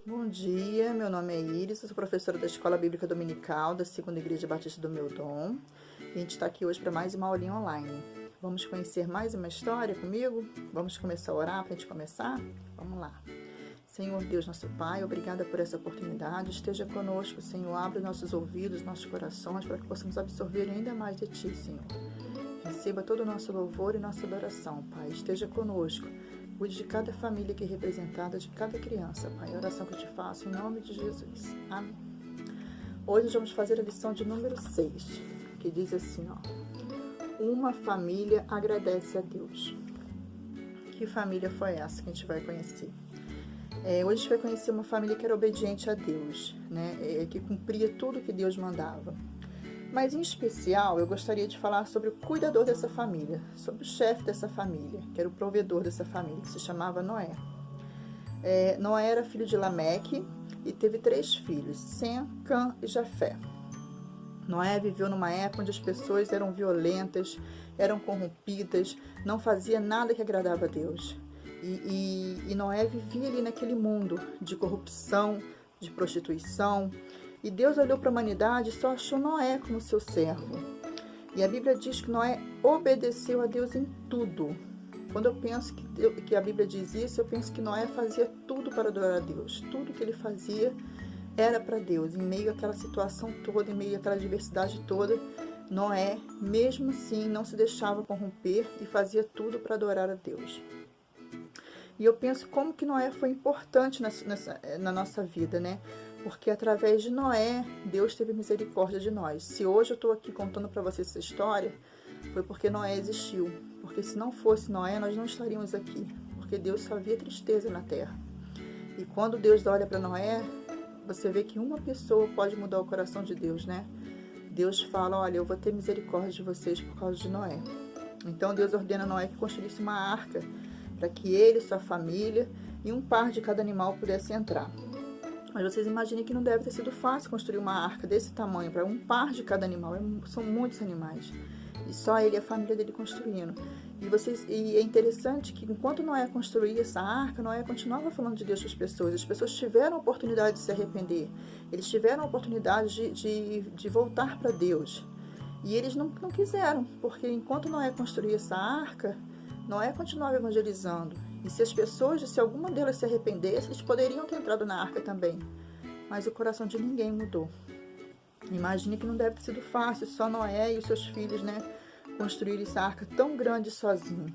Bom dia, meu nome é Iris, eu sou professora da Escola Bíblica Dominical da Segunda Igreja Batista do Meu Dom. E a gente está aqui hoje para mais uma aulinha online. Vamos conhecer mais uma história comigo? Vamos começar a orar para a gente começar? Vamos lá. Senhor Deus, nosso Pai, obrigada por essa oportunidade. Esteja conosco, Senhor. Abre nossos ouvidos, nossos corações, para que possamos absorver ainda mais de Ti, Senhor. Receba todo o nosso louvor e nossa adoração, Pai. Esteja conosco. Cuide de cada família aqui representada, de cada criança, Pai. A oração que eu te faço em nome de Jesus. Amém. Hoje nós vamos fazer a lição de número 6, que diz assim, ó. Uma família agradece a Deus. Que família foi essa que a gente vai conhecer? Hoje a gente vai conhecer uma família que era obediente a Deus, né? Que cumpria tudo que Deus mandava. Mas, em especial, eu gostaria de falar sobre o cuidador dessa família, sobre o chefe dessa família, que era o provedor dessa família, que se chamava Noé. Noé era filho de Lameque e teve 3 filhos, Sem, Cã e Jafé. Noé viveu numa época onde as pessoas eram violentas, eram corrompidas, não fazia nada que agradava a Deus. E Noé vivia ali naquele mundo de corrupção, de prostituição. E Deus olhou para a humanidade e só achou Noé como seu servo. E a Bíblia diz que Noé obedeceu a Deus em tudo. Quando eu penso que a Bíblia diz isso, eu penso que Noé fazia tudo para adorar a Deus. Tudo que ele fazia era para Deus. Em meio àquela situação toda, em meio àquela adversidade toda, Noé, mesmo assim, não se deixava corromper e fazia tudo para adorar a Deus. E eu penso como que Noé foi importante na nossa vida, né? Porque através de Noé, Deus teve misericórdia de nós. Se hoje eu estou aqui contando para vocês essa história, foi porque Noé existiu. Porque se não fosse Noé, nós não estaríamos aqui. Porque Deus só via tristeza na terra. E quando Deus olha para Noé, você vê que uma pessoa pode mudar o coração de Deus, né? Deus fala, olha, eu vou ter misericórdia de vocês por causa de Noé. Então Deus ordena a Noé que construísse uma arca, para que ele, sua família e um par de cada animal pudessem entrar. Mas vocês imaginem que não deve ter sido fácil construir uma arca desse tamanho, para um par de cada animal, são muitos animais. E só ele e a família dele construindo. E é interessante que enquanto Noé construía essa arca, Noé continuava falando de Deus para as pessoas tiveram a oportunidade de se arrepender, eles tiveram a oportunidade de voltar para Deus. E eles não quiseram, porque enquanto Noé construía essa arca, Noé continuava evangelizando. E se alguma delas se arrependesse, eles poderiam ter entrado na arca também. Mas o coração de ninguém mudou. Imagine que não deve ter sido fácil, só Noé e os seus filhos, né, construir essa arca tão grande sozinho.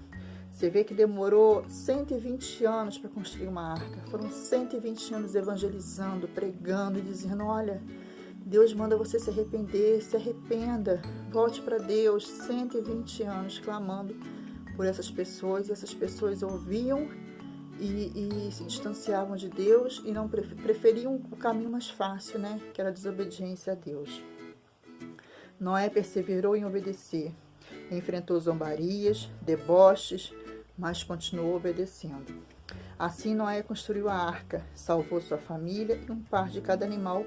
Você vê que demorou 120 anos para construir uma arca. Foram 120 anos evangelizando, pregando e dizendo, olha, Deus manda você se arrepender, se arrependa, volte para Deus. 120 anos clamando por essas pessoas, e essas pessoas ouviam e se distanciavam de Deus e não preferiam o caminho mais fácil, né? Que era a desobediência a Deus. Noé perseverou em obedecer, enfrentou zombarias, deboches, mas continuou obedecendo. Assim Noé construiu a arca, salvou sua família e um par de cada animal,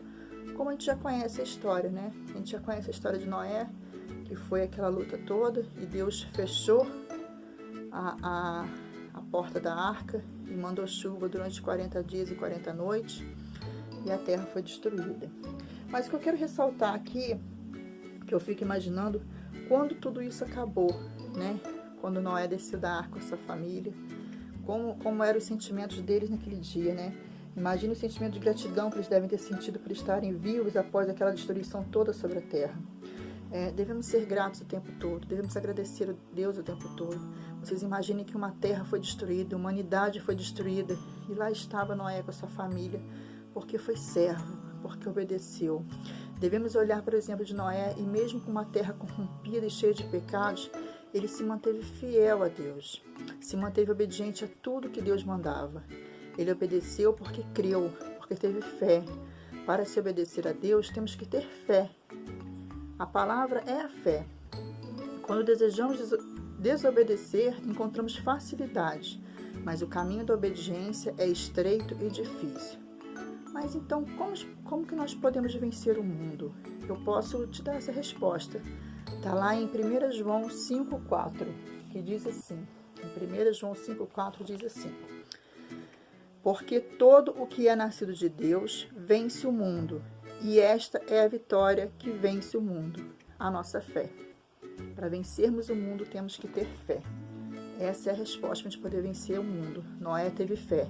como a gente já conhece a história, né? A gente já conhece a história de Noé, que foi aquela luta toda e Deus fechou a porta da arca e mandou chuva durante 40 dias e 40 noites e a terra foi destruída. Mas o que eu quero ressaltar aqui, que eu fico imaginando quando tudo isso acabou, né? Quando Noé desceu da arca com a sua família, como eram os sentimentos deles naquele dia, né? Imagine o sentimento de gratidão que eles devem ter sentido por estarem vivos após aquela destruição toda sobre a terra. Devemos ser gratos o tempo todo, devemos agradecer a Deus o tempo todo. Vocês imaginem que uma terra foi destruída, a humanidade foi destruída, e lá estava Noé com a sua família, porque foi servo, porque obedeceu. Devemos olhar, por exemplo, de Noé, e mesmo com uma terra corrompida e cheia de pecados, ele se manteve fiel a Deus, se manteve obediente a tudo que Deus mandava. Ele obedeceu porque creu, porque teve fé. Para se obedecer a Deus, temos que ter fé. A palavra é a fé. Quando desejamos desobedecer, encontramos facilidade, mas o caminho da obediência é estreito e difícil. Mas então, como que nós podemos vencer o mundo? Eu posso te dar essa resposta. Está lá em 1 João 5,4, que diz assim: Em 1 João 5,4 diz assim: porque todo o que é nascido de Deus vence o mundo, e esta é a vitória que vence o mundo, a nossa fé. Para vencermos o mundo, temos que ter fé. Essa é a resposta para a gente poder vencer o mundo. Noé teve fé.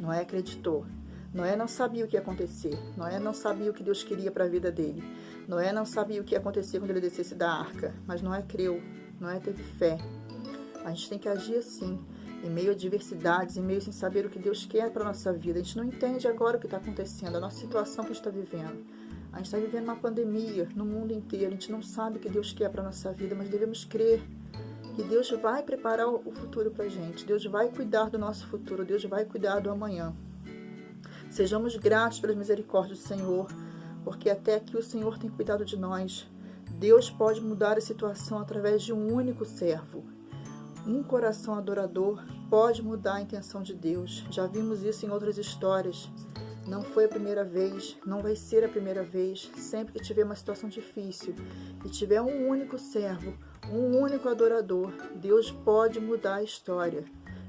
Noé acreditou. Noé não sabia o que ia acontecer. Noé não sabia o que Deus queria para a vida dele. Noé não sabia o que ia acontecer quando ele descesse da arca. Mas Noé creu. Noé teve fé. A gente tem que agir assim, em meio a adversidades, em meio sem saber o que Deus quer para a nossa vida. A gente não entende agora o que está acontecendo, a nossa situação que a gente está vivendo. A gente está vivendo uma pandemia no mundo inteiro. A gente não sabe o que Deus quer para a nossa vida, mas devemos crer que Deus vai preparar o futuro para a gente. Deus vai cuidar do nosso futuro. Deus vai cuidar do amanhã. Sejamos gratos pelas misericórdias do Senhor, porque até aqui o Senhor tem cuidado de nós. Deus pode mudar a situação através de um único servo. Um coração adorador pode mudar a intenção de Deus. Já vimos isso em outras histórias. Não foi a primeira vez, não vai ser a primeira vez. Sempre que tiver uma situação difícil e tiver um único servo, um único adorador, Deus pode mudar a história.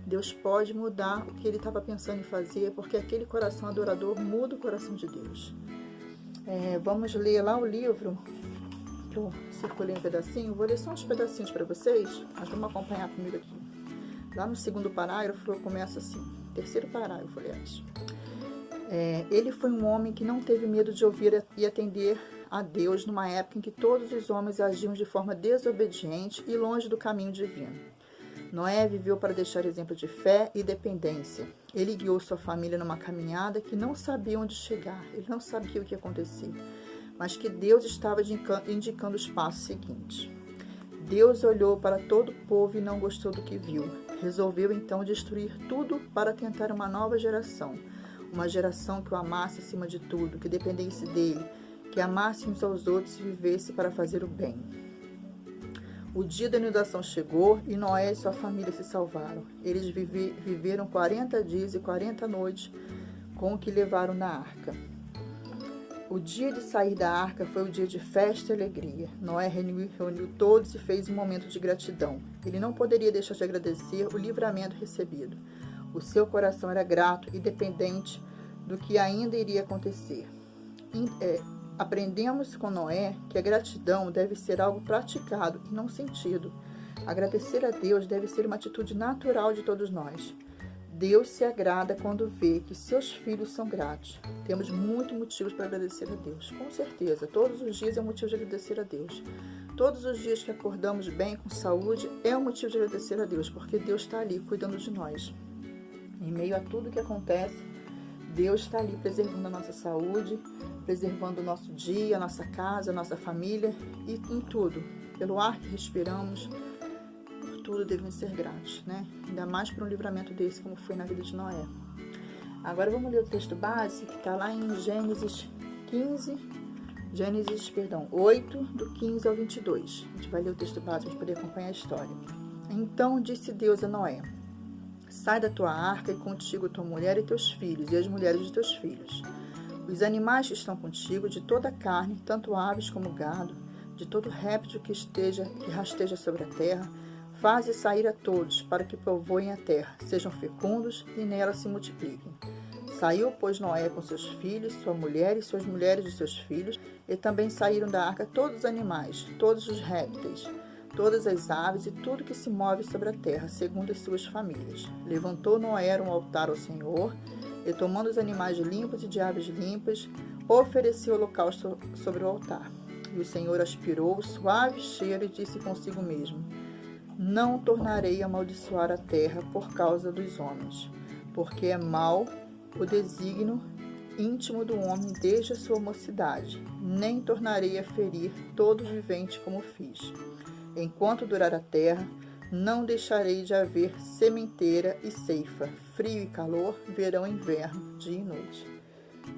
Deus pode mudar o que ele estava pensando em fazer, porque aquele coração adorador muda o coração de Deus. Vamos ler lá o livro, que eu circulei um pedacinho. Vou ler só uns pedacinhos para vocês, mas vamos acompanhar comigo aqui. Lá no segundo parágrafo, eu começo assim, terceiro parágrafo, aliás. Ele foi um homem que não teve medo de ouvir e atender a Deus numa época em que todos os homens agiam de forma desobediente e longe do caminho divino. Noé viveu para deixar exemplo de fé e dependência. Ele guiou sua família numa caminhada que não sabia onde chegar, ele não sabia o que ia acontecer, mas que Deus estava indicando os passos seguintes. Deus olhou para todo o povo e não gostou do que viu. Resolveu então destruir tudo para tentar uma nova geração. Uma geração que o amasse acima de tudo, que dependesse dele, que amasse uns aos outros e vivesse para fazer o bem. O dia da inundação chegou e Noé e sua família se salvaram. Eles viveram 40 dias e 40 noites com o que levaram na arca. O dia de sair da arca foi o dia de festa e alegria. Noé reuniu todos e fez um momento de gratidão. Ele não poderia deixar de agradecer o livramento recebido. O seu coração era grato e dependente do que ainda iria acontecer. Aprendemos com Noé que a gratidão deve ser algo praticado e não sentido. Agradecer a Deus deve ser uma atitude natural de todos nós. Deus se agrada quando vê que seus filhos são gratos. Temos muitos motivos para agradecer a Deus. Com certeza, todos os dias é um motivo de agradecer a Deus. Todos os dias que acordamos bem, com saúde, é um motivo de agradecer a Deus, porque Deus está ali cuidando de nós. Em meio a tudo que acontece, Deus está ali preservando a nossa saúde, preservando o nosso dia, a nossa casa, a nossa família e em tudo. Pelo ar que respiramos, por tudo devemos ser gratos, né? Ainda mais por um livramento desse, como foi na vida de Noé. Agora vamos ler o texto base, que está lá em Gênesis 8, do 15 ao 22. A gente vai ler o texto base para poder acompanhar a história. Então disse Deus a Noé: sai da tua arca e contigo tua mulher e teus filhos, e as mulheres de teus filhos. Os animais que estão contigo, de toda a carne, tanto aves como gado, de todo réptil que rasteja sobre a terra, faze sair a todos, para que povoem a terra, sejam fecundos e nela se multipliquem. Saiu, pois, Noé com seus filhos, sua mulher e suas mulheres de seus filhos, e também saíram da arca todos os animais, todos os répteis, todas as aves e tudo que se move sobre a terra, segundo as suas famílias. Levantou Noé um altar ao Senhor, e tomando os animais limpos e de aves limpas, ofereceu holocausto sobre o altar. E o Senhor aspirou o suave cheiro e disse consigo mesmo: não tornarei a amaldiçoar a terra por causa dos homens, porque é mau o desígnio íntimo do homem desde a sua mocidade, nem tornarei a ferir todo vivente como fiz. Enquanto durar a terra, não deixarei de haver sementeira e ceifa, frio e calor, verão e inverno, dia e noite.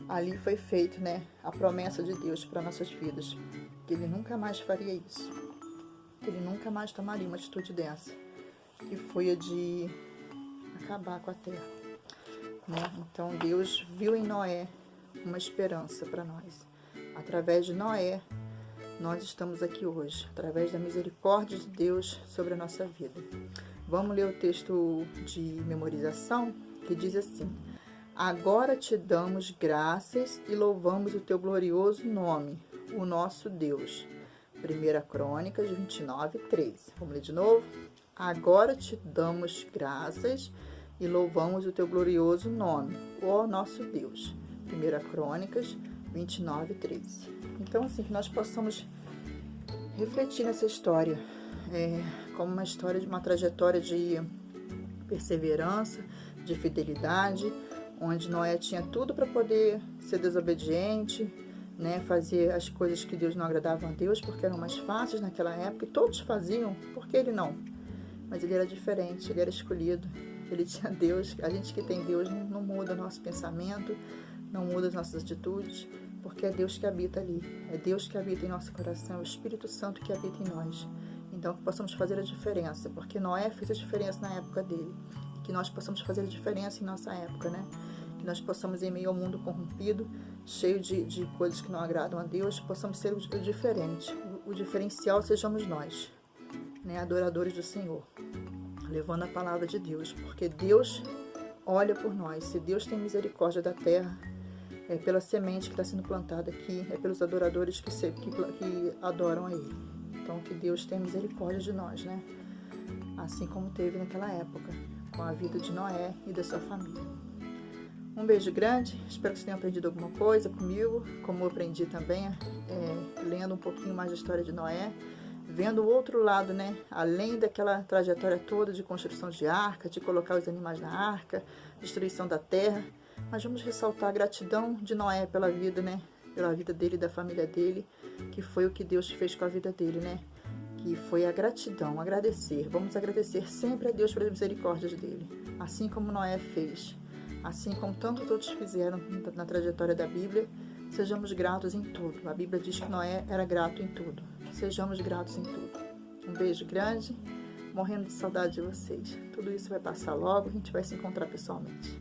Ali foi feito, a promessa de Deus para nossas vidas, que Ele nunca mais faria isso, que Ele nunca mais tomaria uma atitude dessa, que foi a de acabar com a terra. Então Deus viu em Noé uma esperança para nós. Através de Noé, nós estamos aqui hoje, através da misericórdia de Deus sobre a nossa vida. Vamos ler o texto de memorização, que diz assim: Agora te damos graças e louvamos o teu glorioso nome, o nosso Deus. 1 Crônicas 29, 13. Vamos ler de novo? Agora te damos graças e louvamos o teu glorioso nome, o nosso Deus. 1 Crônicas 29, 13. Então, assim, que nós possamos refletir nessa história, como uma história de uma trajetória de perseverança, de fidelidade, onde Noé tinha tudo para poder ser desobediente, né, fazer as coisas que Deus não agradavam a Deus, porque eram mais fáceis naquela época, e todos faziam, porque ele não. Mas ele era diferente, ele era escolhido, ele tinha Deus. A gente que tem Deus não muda nosso pensamento, não muda as nossas atitudes, porque é Deus que habita ali, é Deus que habita em nosso coração, é o Espírito Santo que habita em nós. Então, que possamos fazer a diferença, porque Noé fez a diferença na época dele, que nós possamos fazer a diferença em nossa época, né? Que nós possamos, em meio ao mundo corrompido, cheio de coisas que não agradam a Deus, possamos ser o diferente. O diferencial sejamos nós, né? Adoradores do Senhor, levando a palavra de Deus, porque Deus olha por nós. Se Deus tem misericórdia da terra, é pela semente que está sendo plantada aqui, é pelos adoradores que adoram a Ele. Então, que Deus tenha misericórdia de nós, né? Assim como teve naquela época, com a vida de Noé e da sua família. Um beijo grande, espero que vocês tenham aprendido alguma coisa comigo, como eu aprendi também, lendo um pouquinho mais da história de Noé, vendo o outro lado, né? Além daquela trajetória toda de construção de arca, de colocar os animais na arca, destruição da terra, mas vamos ressaltar a gratidão de Noé pela vida, né? Pela vida dele e da família dele, que foi o que Deus fez com a vida dele, né? Que foi a gratidão, agradecer. Vamos agradecer sempre a Deus pelas misericórdias dele, assim como Noé fez. Assim como tantos outros fizeram na trajetória da Bíblia, sejamos gratos em tudo. A Bíblia diz que Noé era grato em tudo. Sejamos gratos em tudo. Um beijo grande, morrendo de saudade de vocês. Tudo isso vai passar logo, a gente vai se encontrar pessoalmente.